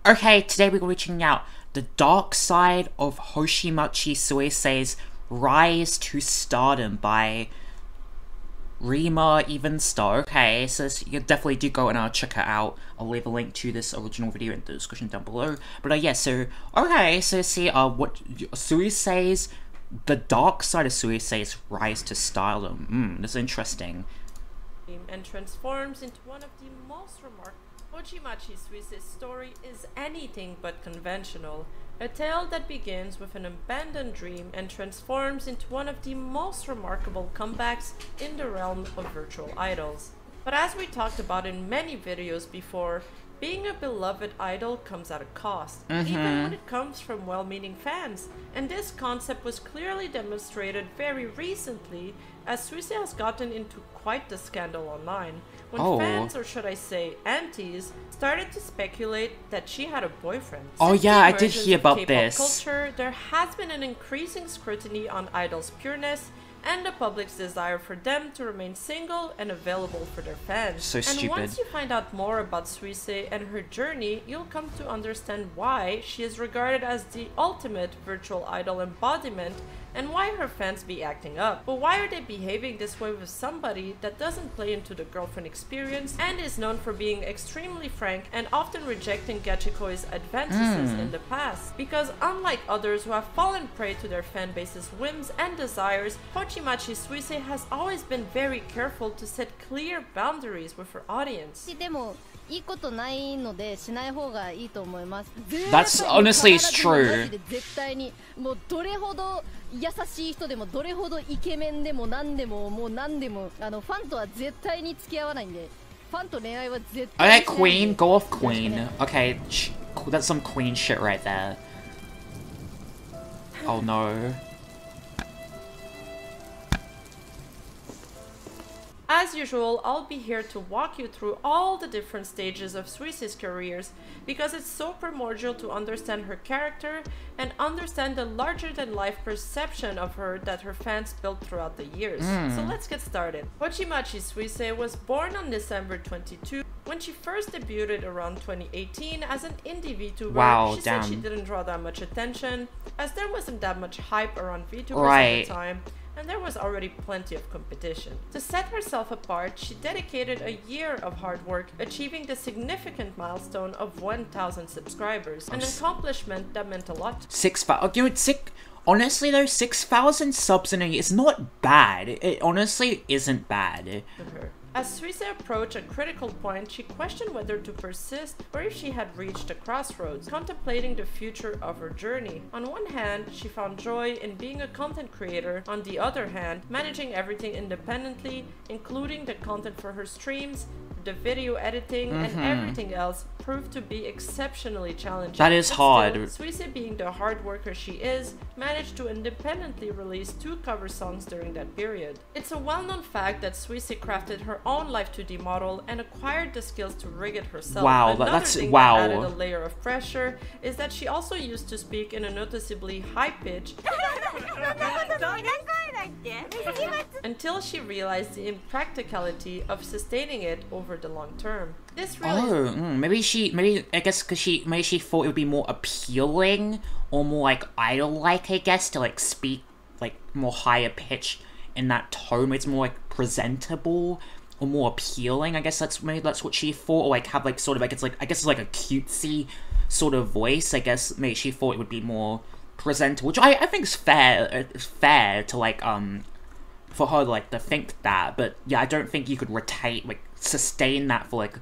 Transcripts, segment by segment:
Okay, today we're reaching out the dark side of Hoshimachi Suisei's Rise to Stardom by Rima Evenstar. Okay, so you definitely do go and check it out. I'll leave a link to this original video in the description down below. But yeah, so see what Suisei's the dark side of Suisei's Rise to Stardom. That's interesting. And transforms into one of the most remarkable. Hoshimachi Suisei's story is anything but conventional. A tale that begins with an abandoned dream and transforms into one of the most remarkable comebacks in the realm of virtual idols. But as we talked about in many videos before, being a beloved idol comes at a cost, even when it comes from well-meaning fans. And this concept was clearly demonstrated very recently, as Suisei has gotten into quite the scandal online, when fans, or should I say antis, started to speculate that she had a boyfriend. Since yeah, I did hear about this. Culture, there has been an increasing scrutiny on idols' pureness, and the public's desire for them to remain single and available for their fans. So stupid. And once you find out more about Suisei and her journey, you'll come to understand why she is regarded as the ultimate virtual idol embodiment and why her fans be acting up. But why are they behaving this way with somebody that doesn't play into the girlfriend experience and is known for being extremely frank and often rejecting Gachikoi's advances in the past? Because unlike others who have fallen prey to their fan base's whims and desires, Hoshimachi Suisei has always been very careful to set clear boundaries with her audience. That's honestly it's true. Okay, Queen, go off Queen. Okay, that's some Queen shit right there. Oh no. As usual, I'll be here to walk you through all the different stages of Suisei's careers because it's so primordial to understand her character and understand the larger-than-life perception of her that her fans built throughout the years. So let's get started. Hoshimachi Suisei was born on December 22. When she first debuted around 2018 as an indie VTuber, she said she didn't draw that much attention as there wasn't that much hype around VTubers at the time, and there was already plenty of competition. To set herself apart, she dedicated a year of hard work, achieving the significant milestone of 1,000 subscribers, an accomplishment that meant a lot. Honestly though, 6,000 subs in a year is not bad. It honestly isn't bad. As Suisei approached a critical point, she questioned whether to persist or if she had reached a crossroads, contemplating the future of her journey. On one hand, she found joy in being a content creator. On the other hand, managing everything independently, including the content for her streams, the video editing, and everything else, proved to be exceptionally challenging. That is hard. Suisei, being the hard worker she is, managed to independently release 2 cover songs during that period. It's a well-known fact that Suisei crafted her own Live 2D model and acquired the skills to rig it herself. Wow, Another thing that added a layer of pressure is that she also used to speak in a noticeably high pitch until she realized the impracticality of sustaining it over the long term. This really maybe she thought it would be more appealing or more like idol-like, I guess, to like speak like more higher pitch in that tone. It's more like presentable or more appealing. I guess that's what she thought, or like have like sort of like I guess it's like a cutesy sort of voice. I guess maybe she thought it would be more presentable, which I think is fair. It's fair to like for her like to think that, but yeah, I don't think you could sustain that for like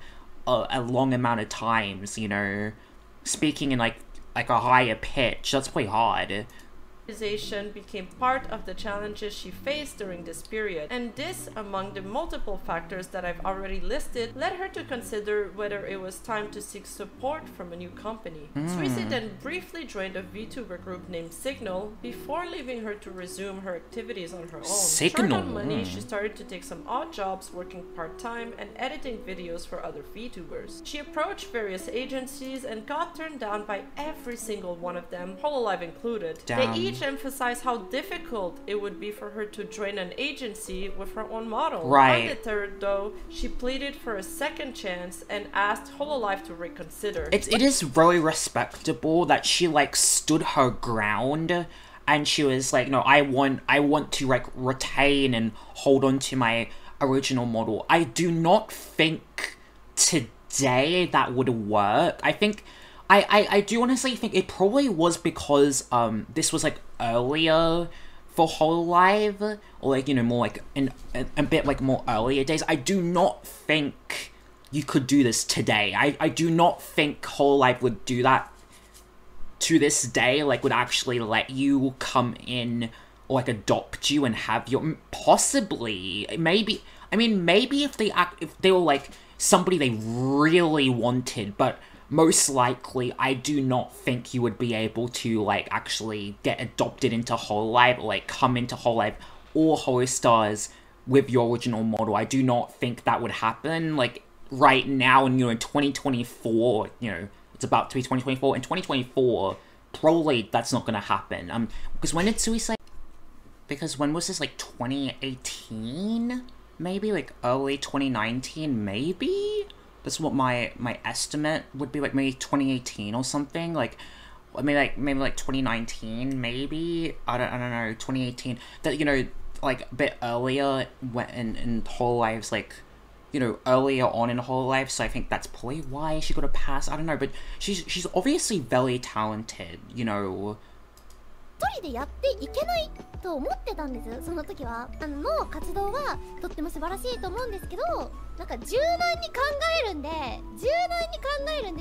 a long amount of times, you know, speaking in like a higher pitch. That's pretty hard. Became part of the challenges she faced during this period, and this, among the multiple factors that I've already listed, led her to consider whether it was time to seek support from a new company. Suisei then briefly joined a VTuber group named Signal before leaving her to resume her activities on her own. Short on money, she started to take some odd jobs working part-time and editing videos for other VTubers. She approached various agencies and got turned down by every single one of them, Hololive included. They each each emphasized how difficult it would be for her to join an agency with her own model. Right. Undeterred, though, she pleaded for a second chance and asked Hololive to reconsider. It is really respectable that she like stood her ground, and she was like, no, I want to like retain and hold on to my original model. I do not think today that would work. I think I do honestly think it probably was because this was like earlier for Hololive, or like, you know, more like in a bit like more earlier days. I do not think you could do this today. I do not think Hololive would do that to this day, like would actually let you come in or like adopt you and have your, possibly, maybe, I mean, maybe if they were like somebody they really wanted, but most likely I do not think you would be able to like actually get adopted into Hololive, or like come into Hololive or Holostars with your original model. I do not think that would happen like right now, and you know, in 2024, you know, it's about to be 2024. In 2024, probably that's not gonna happen. Because when did Suisei? Because when was this, like 2018? Maybe like early 2019, maybe? That's what my estimate would be, like maybe 2018 or something. Like maybe like 2019, maybe. I don't know, 2018. That, you know, like a bit earlier when in Hololive's, like, you know, earlier on in Hololive, so I think that's probably why she got a pass. I don't know, but she's obviously very talented, you know. 一人でやっていけないと思ってたんです、その時は。の活動はとっても素晴らしいと思うんですけど、なんか柔軟に考えるんで、ちょ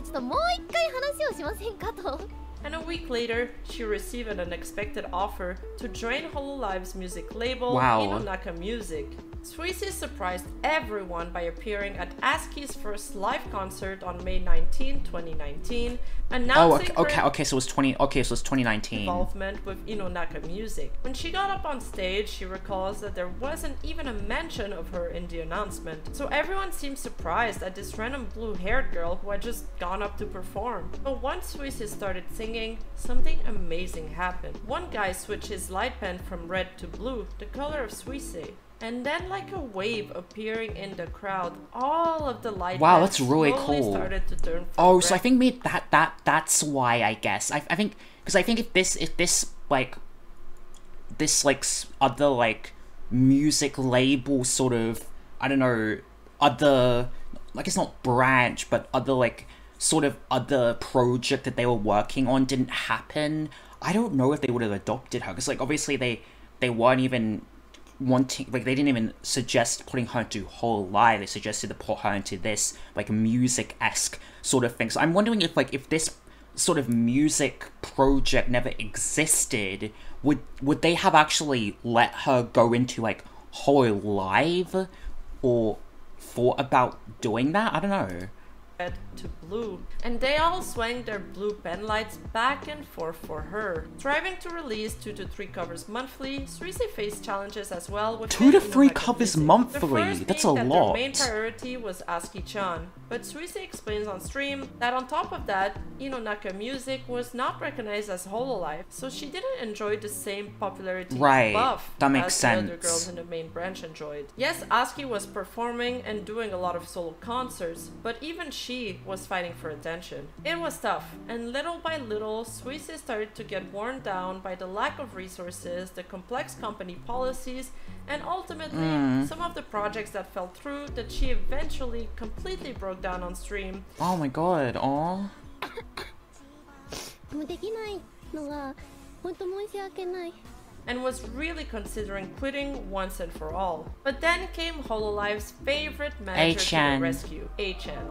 っともう一回話をしませんかと。And a week later, she received an unexpected offer to join Hololive's music label, Inonaka Music. Suisei surprised everyone by appearing at ASCII's first live concert on May 19, 2019, announcing so it was 2019. Involvement with Inonaka Music. When she got up on stage, she recalls that there wasn't even a mention of her in the announcement. So everyone seemed surprised at this random blue-haired girl who had just gone up to perform. But once Suisei started singing, something amazing happened. One guy switched his light pen from red to blue, the color of Suisei. And then, like a wave appearing in the crowd, all of the light that's really cool. Started to turn red. So I think maybe that's why, I guess. I think because I think if this like other like music label sort of, I don't know, other, like, it's not branch, but other like sort of other project that they were working on didn't happen, I don't know if they would have adopted her, because like obviously they weren't even wanting, like, they didn't even suggest putting her into Hololive. They suggested to put her into this like music-esque sort of thing. So I'm wondering if like if this sort of music project never existed, would they have actually let her go into like Hololive, or thought about doing that? I don't know. Red to blue, and they all swung their blue pen lights back and forth for her. Striving to release 2 to 3 covers monthly, Suisei faced challenges as well with 2 to 3 covers music. monthly. That's a lot. Their main priority was ASCII-chan, but Suisei explains on stream that on top of that, Inonaka Music was not recognized as Hololive, so she didn't enjoy the same popularity buff that makes as sense. the other girls in the main branch enjoyed. Yes, ASCII was performing and doing a lot of solo concerts, but even she was fighting for attention. It was tough, and little by little, Suisei started to get worn down by the lack of resources, the complex company policies, and ultimately, some of the projects that fell through that she eventually completely broke down on stream. Oh my god, aww. できないのが本当申し訳ない。 And was really considering quitting once and for all. But then came Hololive's favorite manager to the rescue, A-chan.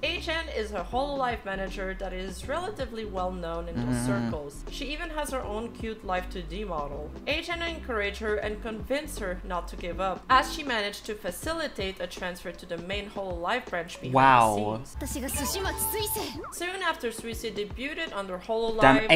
A-chan is a Hololive manager that is relatively well known in those circles. She even has her own cute Live 2D model. A-chan encouraged her and convinced her not to give up, as she managed to facilitate a transfer to the main Hololive branch behind the scenes. Soon after Suisei debuted under Hololive, damn,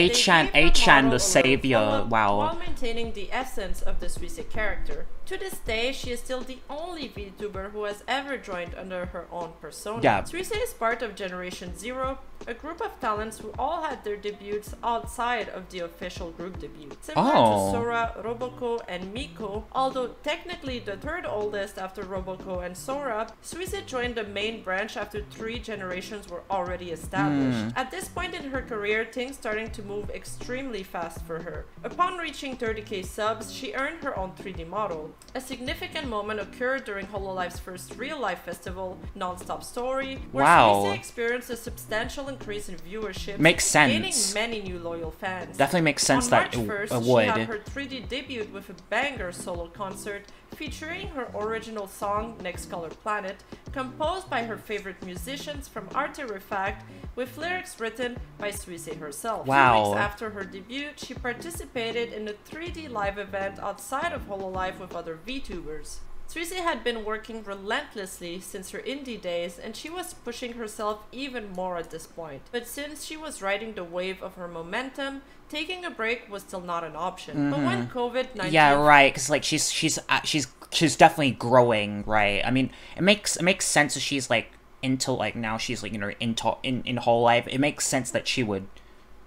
A-chan the savior, wow. While maintaining the essence of the Suisei character. To this day, she is still the only VTuber who has ever joined under her own persona. Yeah. Suisei is part of Gen Generation Zero, a group of talents who all had their debuts outside of the official group debut. Similar to Sora, Roboko, and Miko, although technically the third oldest after Roboko and Sora, Suisei joined the main branch after 3 generations were already established. At this point in her career, things starting to move extremely fast for her. Upon reaching 30k subs, she earned her own 3D model. A significant moment occurred during Hololife's first real-life festival, Non-Stop Story, where Suisei experienced a substantial increase in viewership, makes sense, gaining many new loyal fans. Definitely makes sense. On that March 1st, it would. She had her 3D debut with a banger solo concert featuring her original song Next Color Planet, composed by her favorite musicians from Artifact, with lyrics written by Suisei herself. Wow. 2 weeks after her debut, she participated in a 3D live event outside of Hololive with other VTubers. Suisei had been working relentlessly since her indie days, and she was pushing herself even more at this point. But since she was riding the wave of her momentum, taking a break was still not an option. But when COVID-19... Yeah, right, because like she's definitely growing, right? I mean, it makes sense that she's like into like now she's like, you know, in whole life. It makes sense that she would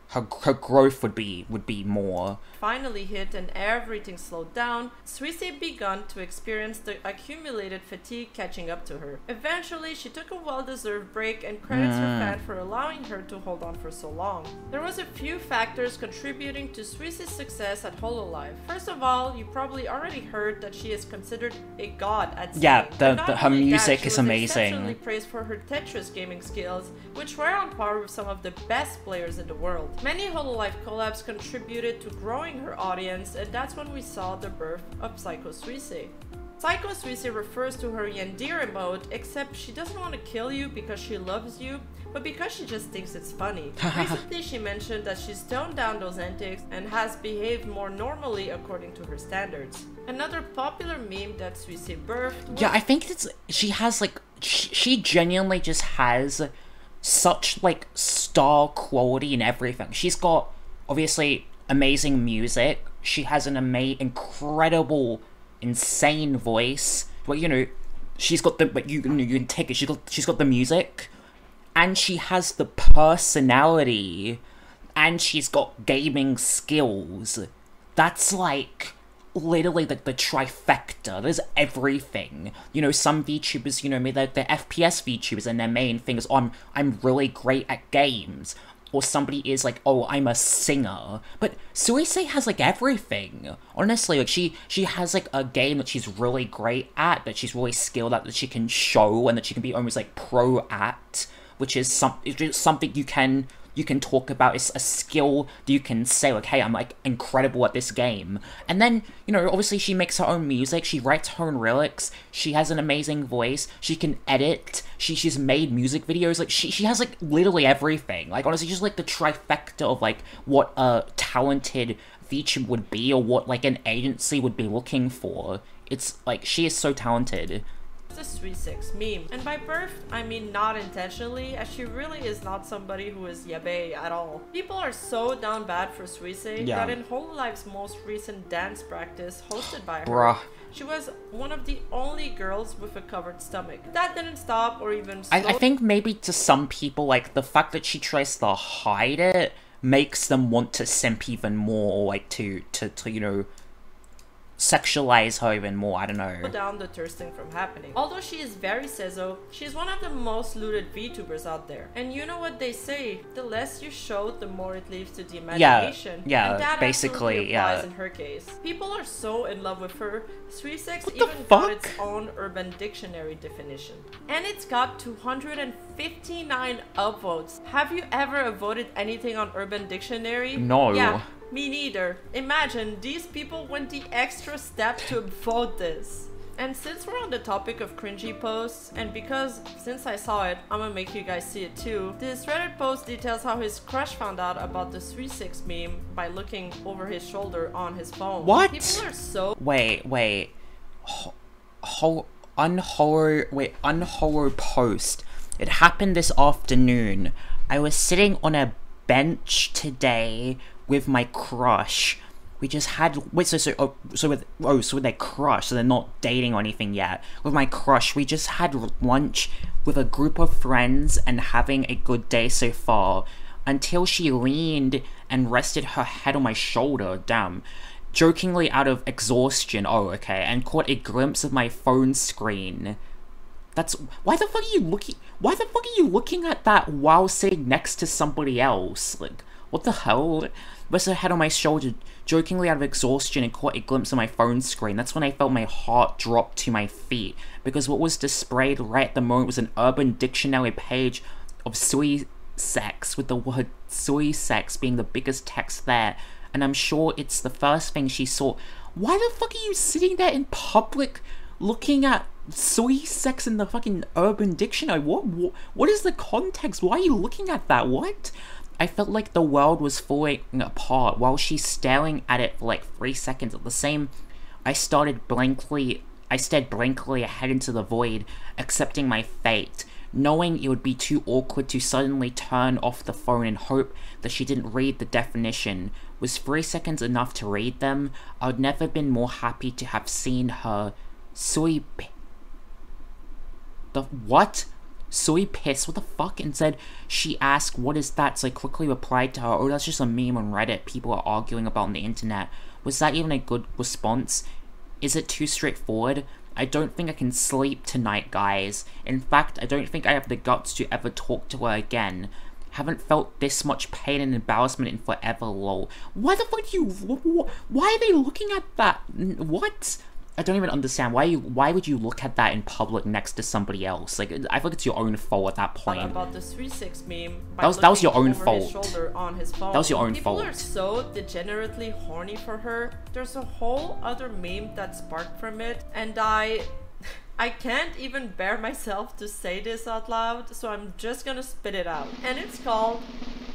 her growth would be more. Finally hit and everything slowed down, Suisei began to experience the accumulated fatigue catching up to her. Eventually, she took a well-deserved break and credits her fan for allowing her to hold on for so long. There was a few factors contributing to Suisei's success at Hololive. First of all, you probably already heard that she is considered a god at singing. Yeah, her music is amazing. She was exceptionally praised for her Tetris gaming skills, which were on par with some of the best players in the world. Many Hololive collabs contributed to growing her audience, and that's when we saw the birth of Psycho Suisei. Psycho Suisei refers to her Yandere mode, except she doesn't want to kill you because she loves you, but because she just thinks it's funny. Recently she mentioned that she's toned down those antics and has behaved more normally according to her standards. Another popular meme that Suisei birthed was... Yeah, I think she genuinely just has such like star quality in everything. She's got obviously amazing music. She has an incredible, insane voice. But you know, she's got the you can take it. She's got the music, and she has the personality, and she's got gaming skills. That's like literally the trifecta. There's everything. You know, some VTubers, you know, maybe the FPS VTubers, and their main thing is, oh, I'm really great at games. Or somebody is like, oh, I'm a singer. But Suisei has like everything. Honestly, like she has like a game that she's really great at, that she's really skilled at, that she can show, and that she can be almost like pro at, which is something you can talk about. It's a skill that you can say, like, hey, I'm like incredible at this game. And then, you know, obviously she makes her own music, she writes her own lyrics, she has an amazing voice, she can edit, she's made music videos, like she has like literally everything. Like honestly, just like the trifecta of like what a talented VTuber would be, or what like an agency would be looking for. It's like, she is so talented. The Suisei meme. And by birth, I mean not intentionally, as she really is not somebody who is yabe at all. People are so down bad for Suisei that in Hololive's most recent dance practice hosted by her, she was one of the only girls with a covered stomach. That didn't stop or even slow. I think maybe to some people, like, the fact that she tries to hide it makes them want to simp even more, or like to you know, sexualize her even more. I don't know. Down the thirsting from happening. Although she is very sezzo, she's one of the most looted VTubers out there. And you know what they say, the less you show, the more it leaves to the imagination. Yeah, and that basically, applies in her case. People are so in love with her, Suisei even fuck? got its own Urban Dictionary definition. And it's got 259 upvotes. Have you ever voted anything on Urban Dictionary? No. Yeah. Me neither. Imagine, these people went the extra step to vote this. And since we're on the topic of cringy posts, and because since I saw it, I'm gonna make you guys see it too, this Reddit post details how his crush found out about the Suisei meme by looking over his shoulder on his phone. What? People are so... Wait. Unhorror post. It happened this afternoon. I was sitting on a bench today with my crush. We just had with their crush, so they're not dating or anything yet. With my crush, we just had lunch with a group of friends and having a good day so far, until she leaned and rested her head on my shoulder, damn, jokingly out of exhaustion, oh okay, and caught a glimpse of my phone screen. Why the fuck are you looking at that while sitting next to somebody else? Like, what the hell? Rested her head on my shoulder, jokingly out of exhaustion, and caught a glimpse of my phone screen. That's when I felt my heart drop to my feet, because what was displayed right at the moment was an Urban Dictionary page of sui sex, with the word sui sex being the biggest text there, and I'm sure it's the first thing she saw. Why the fuck are you sitting there in public looking at sui sex in the fucking Urban Dictionary? What is the context? Why are you looking at that? What? I felt like the world was falling apart while she's staring at it for like 3 seconds. At the same, I stared blankly ahead into the void, accepting my fate, knowing it would be too awkward to suddenly turn off the phone and hope that she didn't read the definition. Was 3 seconds enough to read them? I would never been more happy to have seen her Soy piss, what the fuck? Instead, she asked, what is that? So I quickly replied to her, oh, that's just a meme on Reddit people are arguing about on the internet. Was that even a good response? Is it too straightforward? I don't think I can sleep tonight, guys. In fact, I don't think I have the guts to ever talk to her again. Haven't felt this much pain and embarrassment in forever, lol. Why the fuck why are they looking at that? What? I don't even understand. Why would you look at that in public next to somebody else? Like, I feel like it's your own fault at that point. About the 3-6 meme that was your own fault. His shoulder on his phone. That was your own fault. People are so degenerately horny for her. There's a whole other meme that sparked from it, and I can't even bear myself to say this out loud, so I'm just gonna spit it out. And it's called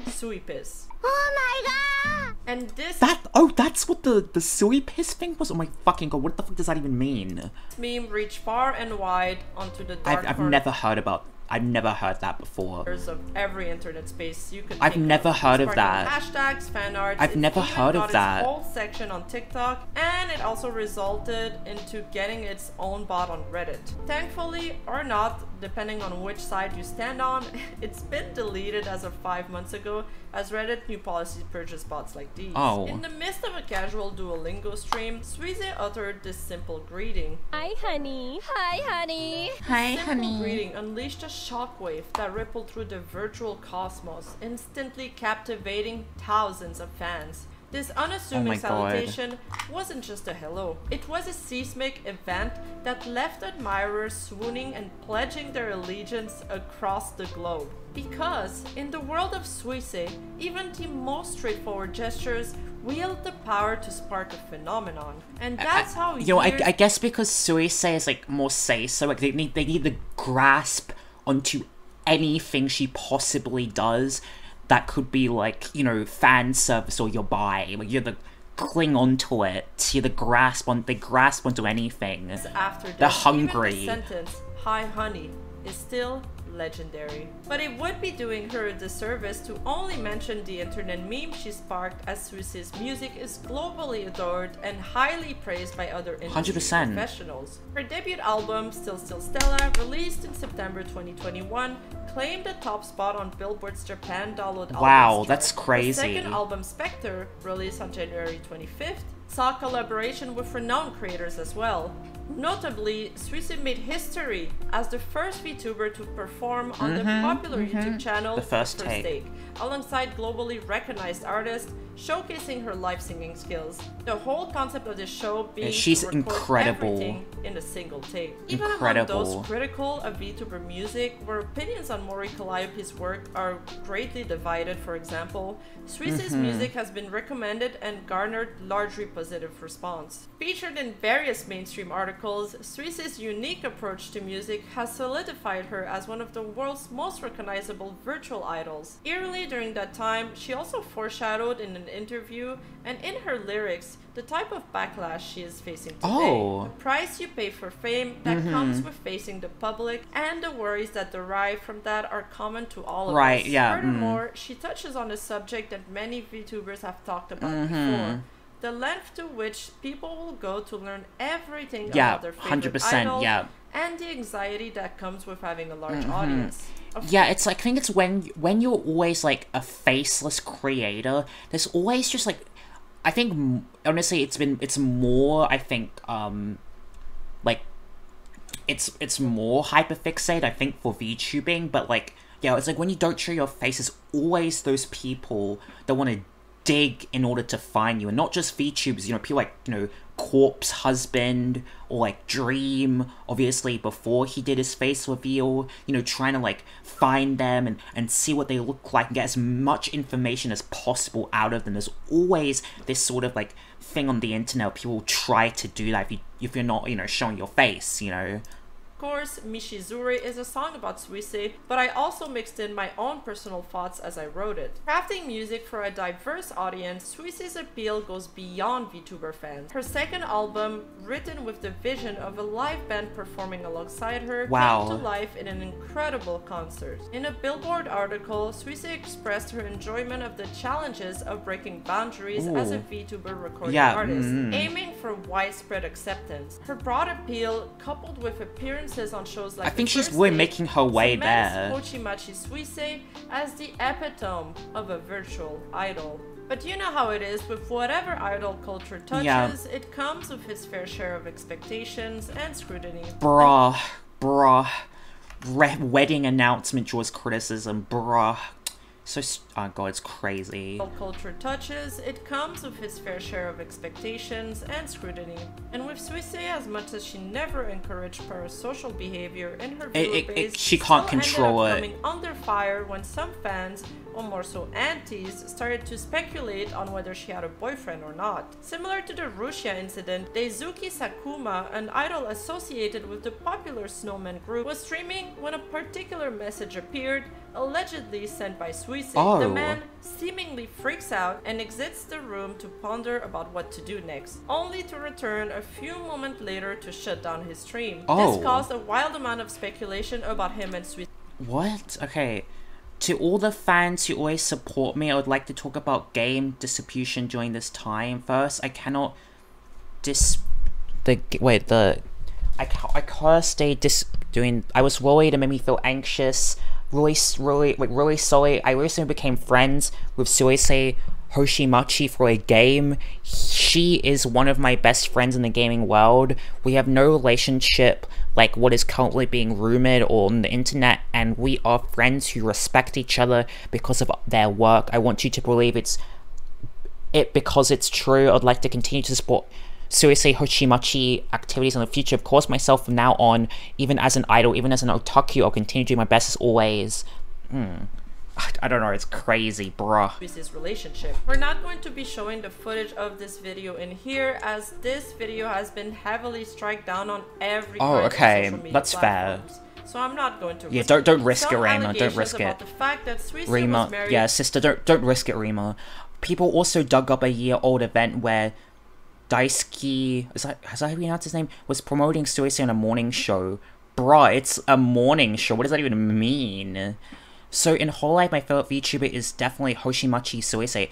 Sui Piss. Oh my god! And this that's what the sui piss thing was? Oh my fucking god, what the fuck does that even mean? meme reached far and wide onto the dark I've never heard that before. of every internet space you could I've never heard of that. Hashtags, fan arts. I've never heard of that. Its whole section on TikTok, and it also resulted into getting its own bot on Reddit. Thankfully, or not, depending on which side you stand on, it's been deleted as of 5 months ago, as Reddit new policies purchase bots like these. Oh. In the midst of a casual Duolingo stream, Suisei uttered this simple greeting. Hi, honey. Hi, honey. Hi, Simple greeting unleashed a shockwave that rippled through the virtual cosmos, instantly captivating thousands of fans. This unassuming salutation wasn't just a hello. It was a seismic event that left admirers swooning and pledging their allegiance across the globe. Because, in the world of Suisei, even the most straightforward gestures wield the power to spark a phenomenon. And that's how I guess because Suisei is like more say-so, like they need to grasp onto anything she possibly does that could be like, you know, fan service or your buy. Like you have to cling onto it. They grasp onto anything. After this, they're hungry. Even the sentence, "Hi honey," is still legendary. But it would be doing her a disservice to only mention the internet meme she sparked, as Suisei's music is globally adored and highly praised by other industry 100%. professionals. Her debut album, Still Still Stella, released in September 2021, claimed a top spot on Billboard's Japan download albums Wow, chart. that's crazy. The second album, Spectre, released on January 25th, saw collaboration with renowned creators as well. Notably, Suisei made history as the first VTuber to perform on the popular YouTube channel The First Take, alongside globally recognized artists, showcasing her live singing skills. The whole concept of this show being she's to record incredible. everything in a single take. Even Incredible. among those critical of VTuber music, where opinions on Mori Calliope's work are greatly divided, for example, Suisei's music has been recommended and garnered largely positive response. Featured in various mainstream articles, Suisei's unique approach to music has solidified her as one of the world's most recognizable virtual idols. Eerily during that time, she also foreshadowed in an interview and in her lyrics the type of backlash she is facing today. Oh. The price you pay for fame that comes with facing the public, and the worries that derive from that are common to all of us. Right, yeah. Furthermore, she touches on a subject that many VTubers have talked about before: the length to which people will go to learn everything Yeah, about their favorite 100%, idol, yeah. and the anxiety that comes with having a large audience. Yeah, it's like, I think it's when you're always like a faceless creator, there's always just like, I think honestly it's more, I think like it's more hyperfixated, I think, for VTubing, but like, yeah, it's like when you don't show your face, there's always those people that want to dig in order to find you, and not just VTubers, you know, people like, you know, Corpse Husband, or like Dream, obviously before he did his face reveal, you know, trying to like find them and see what they look like and get as much information as possible out of them. There's always this sort of like thing on the internet where people try to do that if you're not, you know, showing your face, you know. Of course, Mishizuri is a song about Suisei, but I also mixed in my own personal thoughts as I wrote it. Crafting music for a diverse audience, Suisei's appeal goes beyond VTuber fans. Her second album, written with the vision of a live band performing alongside her, came to life in an incredible concert. In a Billboard article, Suisei expressed her enjoyment of the challenges of breaking boundaries as a VTuber recording artist, aiming for widespread acceptance. Her broad appeal, coupled with appearances on shows like I think she's really making her way there. Hoshimachi Suisei as the epitome of a virtual idol. But you know how it is with whatever idol culture touches, it comes with its fair share of expectations and scrutiny. Bruh. Wedding announcement draws criticism, bruh. So, oh god, it's crazy. Culture touches, it comes with its fair share of expectations and scrutiny. And with Suisei, as much as she never encouraged parasocial behavior in her viewer base, she can't control it. Coming under fire when some fans, or more so aunties, started to speculate on whether she had a boyfriend or not. Similar to the Rusia incident, Daisuke Sakuma, an idol associated with the popular Snowman group, was streaming when a particular message appeared, allegedly sent by Suisei. The man seemingly freaks out and exits the room to ponder about what to do next, only to return a few moments later to shut down his stream. This caused a wild amount of speculation about him and Suisei. What? Okay. To all the fans who always support me, I would like to talk about game distribution during this time. First, I cannot I can't stay I was worried, it made me feel anxious. Really sorry. I recently became friends with Suisei Hoshimachi for a game. She is one of my best friends in the gaming world. We have no relationship like what is currently being rumored on the internet, and we are friends who respect each other because of their work. I want you to believe it because it's true. I'd like to continue to support Suisei Hoshimachi activities in the future. Of course, myself from now on, even as an idol, even as an otaku, I'll continue doing my best as always. I don't know, it's crazy, bruh. Suisei's relationship. We're not going to be showing the footage of this video in here, as this video has been heavily struck down on every kind of social media that's platforms. fair. So I'm not going to risk it. Don't risk it, Rima. Don't risk it. The fact that Rima, was married. Yeah, sister, don't risk it, Rima. People also dug up a year-old event where Daisuke, has I pronounced his name, was promoting Suisei on a morning show. Bruh, it's a morning show. What does that even mean? So in whole life, my favorite VTuber is definitely Hoshimachi Suisei.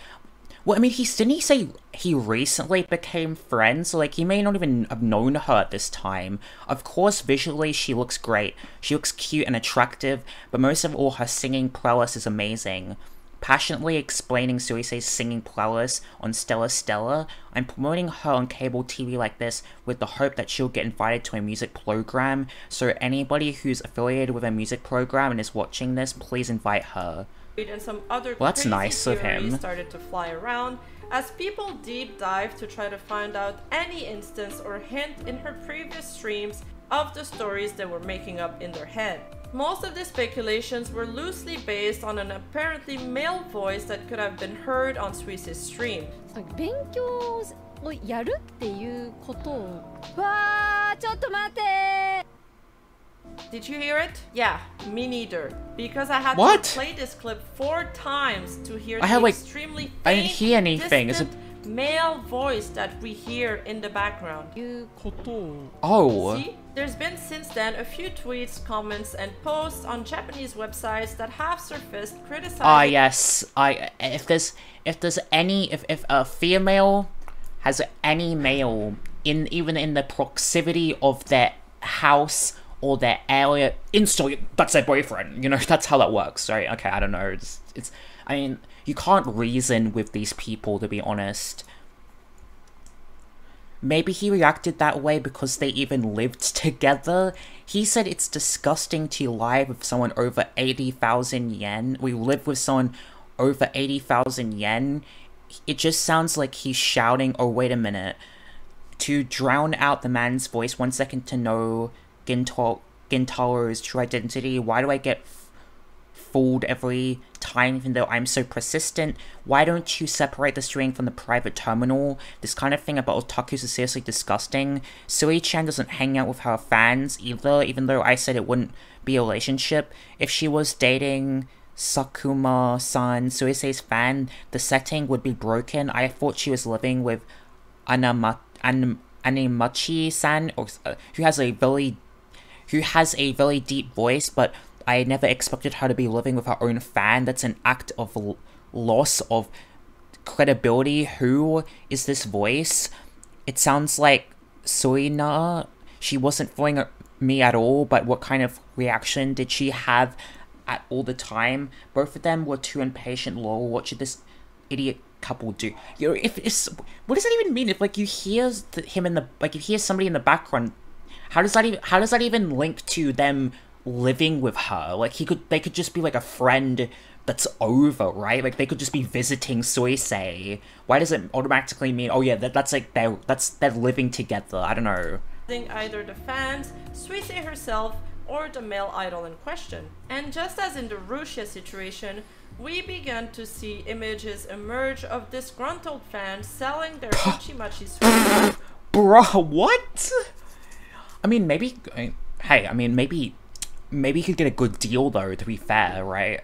Well, I mean, didn't he say he recently became friends? So, like, he may not even have known her at this time. Of course, visually, she looks great. She looks cute and attractive, but most of all, her singing prowess is amazing. Passionately explaining Suisei's singing prowess on Stella Stella, I'm promoting her on cable TV like this with the hope that she'll get invited to a music program, so anybody who's affiliated with a music program and is watching this, please invite her. And some other that's nice of him. Started to fly around as people deep dive to try to find out any instance or hint in her previous streams of the stories they were making up in their head. Most of the speculations were loosely based on an apparently male voice that could have been heard on Suisei's stream. 勉強をやるっていうことをわーちょっと待って Did you hear it? Yeah, me neither. Because I had What? to play this clip 4 times to hear the extremely faint, I didn't hear anything. Is it male voice that we hear in the background. Oh. See? There's been since then a few tweets, comments, and posts on Japanese websites that have surfaced criticizing. Yes. If a female has any male even in the proximity of their house or their area instantly that's their boyfriend. You know, that's how that works, right? Okay, I don't know. It's I mean, you can't reason with these people, to be honest. Maybe he reacted that way because they even lived together. He said it's disgusting to lie with someone over 80,000 yen. We live with someone over 80,000 yen. It just sounds like he's shouting, oh, wait a minute. To drown out the man's voice 1 second to know Gintaro's true identity. Why do I get fooled every time even though I'm so persistent? Why don't you separate the string from the private terminal? This kind of thing about otakus is seriously disgusting. Sui-chan doesn't hang out with her fans either, even though I said it wouldn't be a relationship. If she was dating Sakuma-san, Suisei's fan, the setting would be broken. I thought she was living with Animachi-san, who has a very deep voice, but I never expected her to be living with her own fan. That's an act of loss of credibility. Who is this voice? It sounds like Suina. She wasn't fooling me at all, but what kind of reaction did she have at all the time? Both of them were too impatient. Lol, what should this idiot couple do? You know, if it's, what does that even mean? If like you hear him in the, like you hear somebody in the background, how does that even link to them living with her? Like they could just be like a friend that's over, right? Like they could just be visiting Suisei. Why does it automatically mean, oh yeah, that's they're living together? I don't know. Either the fans, Suisei herself, or the male idol in question. And just as in the Rusia situation, we began to see images emerge of disgruntled fans selling their Hoshimachi Suisei. Bruh, what? I mean, maybe he could get a good deal though, to be fair, right?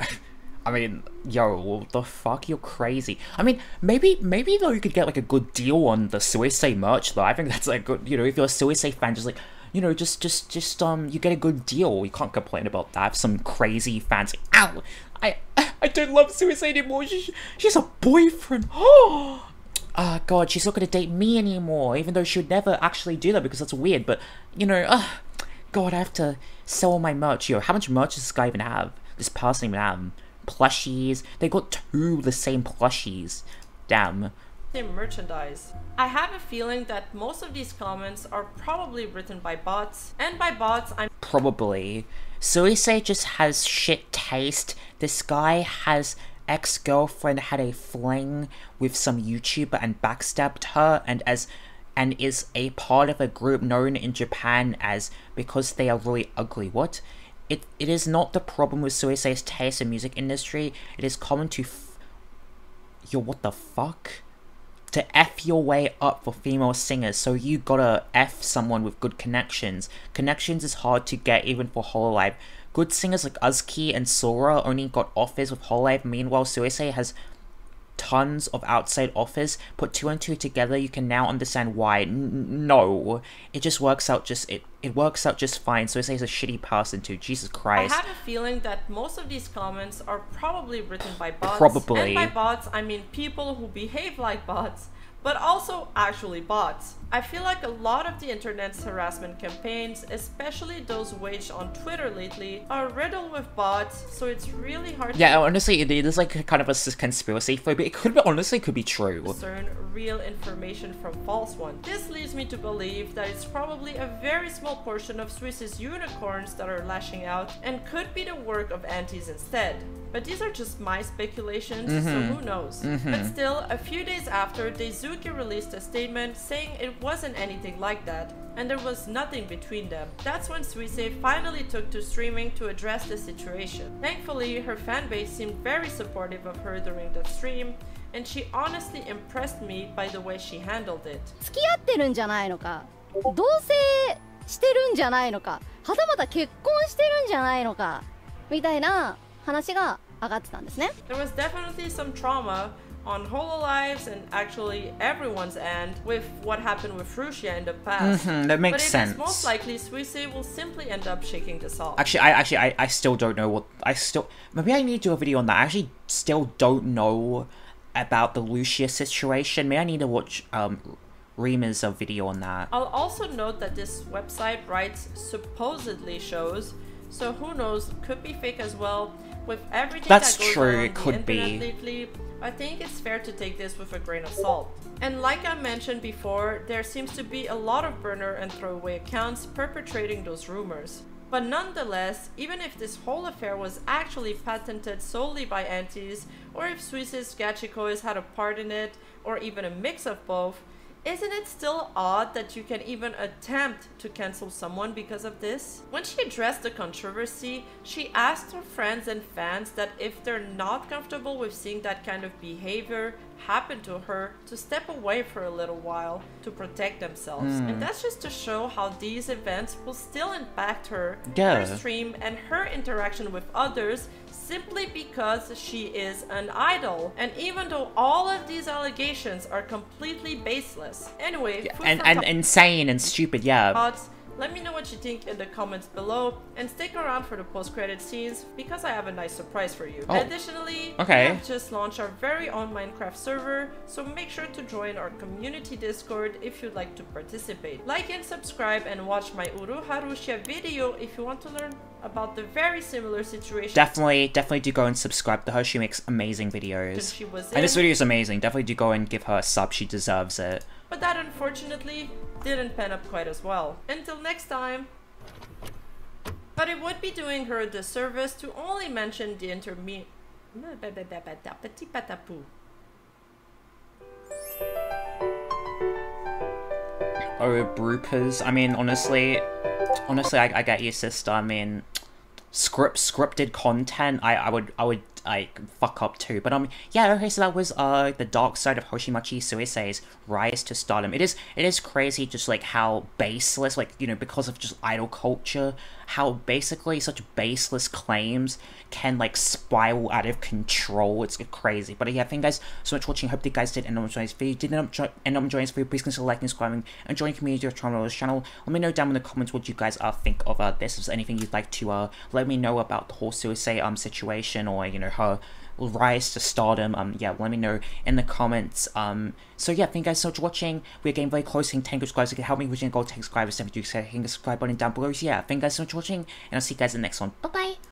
I mean, yo, what the fuck? You're crazy. I mean, maybe though you could get like a good deal on the Suisei merch though. I think that's like good, you know, if you're a Suisei fan, just like, you know, just you get a good deal. You can't complain about that. Some crazy fans like, ow, I don't love Suisei anymore. She has a boyfriend. Oh, God, she's not gonna date me anymore. Even though she would never actually do that because that's weird. But you know, God, I have to sell all my merch. Yo, how much merch does this guy even have? This person even have? Plushies. They got 2 the same plushies. Damn. Merchandise. I have a feeling that most of these comments are probably written by bots, and by bots I'm probably. Suisei just has shit taste. This guy has ex-girlfriend had a fling with some YouTuber and backstabbed her, and is a part of a group known in Japan as because they are really ugly. What? It is not the problem with Suisei's taste in music industry. It is common to yo, what the fuck? To F your way up for female singers, so you gotta F someone with good connections. Connections is hard to get even for Hololive. Good singers like Uzuki and Sora only got offers with Hololive, meanwhile Suisei has tons of outside offers. Put 2 and 2 together, you can now understand why. No, it just works out it works out just fine. Suisei is a shitty person too. Jesus Christ. I have a feeling that most of these comments are probably written by bots. Probably. And by bots, I mean people who behave like bots, but also actually bots. I feel like a lot of the internet's harassment campaigns, especially those waged on Twitter lately, are riddled with bots, so it's really hard to honestly, it is like kind of a conspiracy theory, but it could be, honestly, could be true. Discern real information from false one. This leads me to believe that it's probably a very small portion of Suisei's unicorns that are lashing out, and could be the work of antis instead. But these are just my speculations, so who knows. But still, a few days after, Daisuke released a statement saying it wasn't anything like that, and there was nothing between them. That's when Suisei finally took to streaming to address the situation. Thankfully, her fanbase seemed very supportive of her during that stream, and she honestly impressed me by the way she handled it. 付き合ってるんじゃないのか、同棲してるんじゃないのか、はたまた結婚してるんじゃないのかみたいな話が上がってたんですね。There was definitely some trauma on Hololive's and actually everyone's end with what happened with Rusia in the past. That makes sense. But it is most likely Suisei will simply end up shaking this off. Actually, I still don't know what. Maybe I need to do a video on that. I actually still don't know about the Lucia situation. Maybe I need to watch Rima's video on that. I'll also note that this website writes supposedly shows, so who knows, could be fake as well. With everything That's that goes true, on it the could internet be. lately, I think it's fair to take this with a grain of salt. And like I mentioned before, there seems to be a lot of burner and throwaway accounts perpetrating those rumors. But nonetheless, even if this whole affair was actually patented solely by aunties, or if Suisei's Gachikois had a part in it, or even a mix of both, isn't it still odd that you can even attempt to cancel someone because of this? When she addressed the controversy, she asked her friends and fans that if they're not comfortable with seeing that kind of behavior happen to her, to step away for a little while to protect themselves. And that's just to show how these events will still impact her, her stream, and her interaction with others, simply because she is an idol. And even though all of these allegations are completely baseless. Anyway, and insane and stupid, thoughts, let me know what you think in the comments below, and stick around for the post-credit scenes because I have a nice surprise for you. Additionally, we have just launched our very own Minecraft server, so make sure to join our community Discord if you'd like to participate. Like and subscribe and watch my Uru Harushia video if you want to learn about the very similar situation. Definitely do go and subscribe to her. She makes amazing videos. And this video is amazing. Definitely do go and give her a sub. She deserves it. But that unfortunately didn't pan up quite as well. Until next time. But it would be doing her a disservice to only mention the Oh, Broopers. I mean, honestly, I get you, sister. I mean, scripted content, I would fuck up too. But yeah, okay, so that was the dark side of Hoshimachi Suisei's rise to stardom. It is crazy just like how baseless, like, you know, because of just idol culture, how basically such baseless claims can like spiral out of control. It's crazy. But yeah, thank you guys so much for watching. Hope you guys did end up enjoying this video. Did end up enjoying this video, please consider liking, subscribing, and joining the community of this channel. Let me know down in the comments what you guys think of this. If there's anything you'd like to let me know about the whole Suisei situation, or you know, her rise to stardom. Yeah, let me know in the comments. So yeah, thank you guys so much for watching. We're getting very close to 10 subscribers. If you can help me reaching goal 10 subscribers, definitely do so. Hit the subscribe button down below. So yeah, thank you guys so much for watching, and I'll see you guys in the next one. Bye bye.